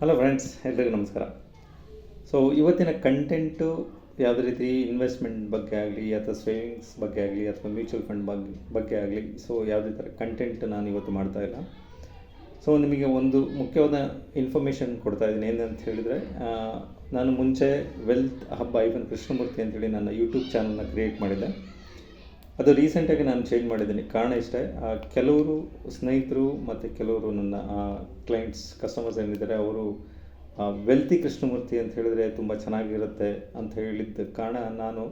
Hello friends, ಎಲ್ರಿಗೂ ನಮಸ್ಕಾರ. So ಇವತ್ತಿನ ಕಂಟೆಂಟು ಯಾವುದೇ ರೀತಿ ಇನ್ವೆಸ್ಟ್ಮೆಂಟ್ ಬಗ್ಗೆ ಆಗಲಿ ಅಥವಾ ಸೇವಿಂಗ್ಸ್ ಬಗ್ಗೆ ಆಗಲಿ ಅಥವಾ ಮ್ಯೂಚುವಲ್ ಫಂಡ್ ಬಗ್ಗೆ ಆಗಲಿ, ಸೊ ಯಾವುದೇ ಥರ ಕಂಟೆಂಟ್ ನಾನು ಇವತ್ತು ಮಾಡ್ತಾ ಇಲ್ಲ. ಸೊ ನಿಮಗೆ ಒಂದು ಮುಖ್ಯವಾದ ಇನ್ಫಾರ್ಮೇಷನ್ ಕೊಡ್ತಾ ಇದ್ದೀನಿ. ಏನಂತ ಹೇಳಿದರೆ, ನಾನು ಮುಂಚೆ ವೆಲ್ತ್ ಹಬ್ ಕೃಷ್ಣಮೂರ್ತಿ ಅಂತೇಳಿ ನನ್ನ ಯೂಟ್ಯೂಬ್ ಚಾನಲ್ನ ಕ್ರಿಯೇಟ್ ಮಾಡಿದ್ದೆ. ಅದು ರೀಸೆಂಟಾಗಿ ನಾನು ಚೇಂಜ್ ಮಾಡಿದ್ದೀನಿ. ಕಾರಣ ಇಷ್ಟೇ, ಕೆಲವರು ಸ್ನೇಹಿತರು ಮತ್ತು ಕೆಲವರು ನನ್ನ ಕ್ಲೈಂಟ್ಸ್, ಕಸ್ಟಮರ್ಸ್ ಏನಿದ್ದಾರೆ, ಅವರು ವೆಲ್ತಿ ಕೃಷ್ಣಮೂರ್ತಿ ಅಂತ ಹೇಳಿದರೆ ತುಂಬ ಚೆನ್ನಾಗಿರುತ್ತೆ ಅಂತ ಹೇಳಿದ್ದ ಕಾರಣ ನಾನು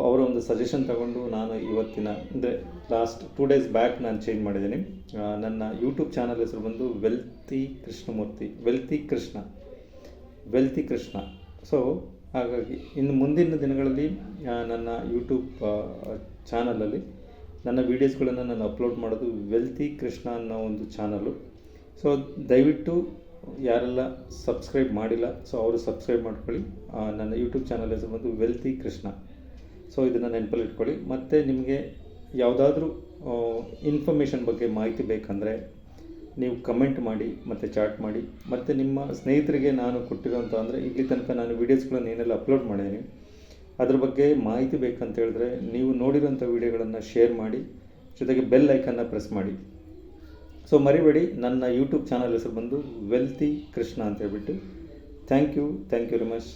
ಅವರ ಒಂದು ಸಜೆಷನ್ ತಗೊಂಡು ನಾನು ಇವತ್ತಿನ ಅಂದರೆ ಲಾಸ್ಟ್ 2 days ಬ್ಯಾಕ್ ನಾನು ಚೇಂಜ್ ಮಾಡಿದ್ದೀನಿ. ನನ್ನ ಯೂಟ್ಯೂಬ್ ಚಾನಲ್ ಹೆಸರು ಬಂದು wealthy Krishnamurthy, wealthy Krishna. So ಹಾಗಾಗಿ ಇನ್ನು ಮುಂದಿನ ದಿನಗಳಲ್ಲಿ ನನ್ನ ಯೂಟ್ಯೂಬ್ ಚಾನಲಲ್ಲಿ ನನ್ನ ವೀಡಿಯೋಸ್ಗಳನ್ನು ನಾನು ಅಪ್ಲೋಡ್ ಮಾಡೋದು ವೆಲ್ತಿ ಕೃಷ್ಣ ಅನ್ನೋ ಒಂದು ಚಾನಲು. ಸೊ ದಯವಿಟ್ಟು ಯಾರೆಲ್ಲ ಸಬ್ಸ್ಕ್ರೈಬ್ ಮಾಡಿಲ್ಲ, ಸೊ ಅವರು ಸಬ್ಸ್ಕ್ರೈಬ್ ಮಾಡ್ಕೊಳ್ಳಿ. ನನ್ನ ಯೂಟ್ಯೂಬ್ ಚಾನಲ್ ಹೆಸರು ಬಂದು ವೆಲ್ತಿ ಕೃಷ್ಣ. ಸೊ ಇದನ್ನು ನೆನಪಲ್ಲಿ ಇಟ್ಕೊಳ್ಳಿ. ಮತ್ತು ನಿಮಗೆ ಯಾವುದಾದ್ರೂ ಇನ್ಫಾರ್ಮೇಷನ್ ಬಗ್ಗೆ ಮಾಹಿತಿ ಬೇಕಂದರೆ ನೀವು ಕಮೆಂಟ್ ಮಾಡಿ ಮತ್ತು ಚಾಟ್ ಮಾಡಿ. ಮತ್ತು ನಿಮ್ಮ ಸ್ನೇಹಿತರಿಗೆ ನಾನು ಕೊಟ್ಟಿರೋಂಥ ಅಂದರೆ ಇಲ್ಲಿ ತನಕ ನಾನು ವೀಡಿಯೋಸ್ಗಳನ್ನು ಏನೆಲ್ಲ ಅಪ್ಲೋಡ್ ಮಾಡಿದ್ದೀನಿ ಅದ್ರ ಬಗ್ಗೆ ಮಾಹಿತಿ ಬೇಕಂತ ಹೇಳಿದ್ರೆ ನೀವು ನೋಡಿರೋಂಥ ವೀಡಿಯೋಗಳನ್ನು ಶೇರ್ ಮಾಡಿ, ಜೊತೆಗೆ ಬೆಲ್ ಐಕನ್ನ ಪ್ರೆಸ್ ಮಾಡಿ. ಸೊ ಮರಿಬೇಡಿ, ನನ್ನ ಯೂಟ್ಯೂಬ್ ಚಾನಲ್ ಹೆಸರು ಬಂದು ವೆಲ್ತಿ ಕೃಷ್ಣ ಅಂತ ಹೇಳ್ಬಿಟ್ಟು. Thank you very much.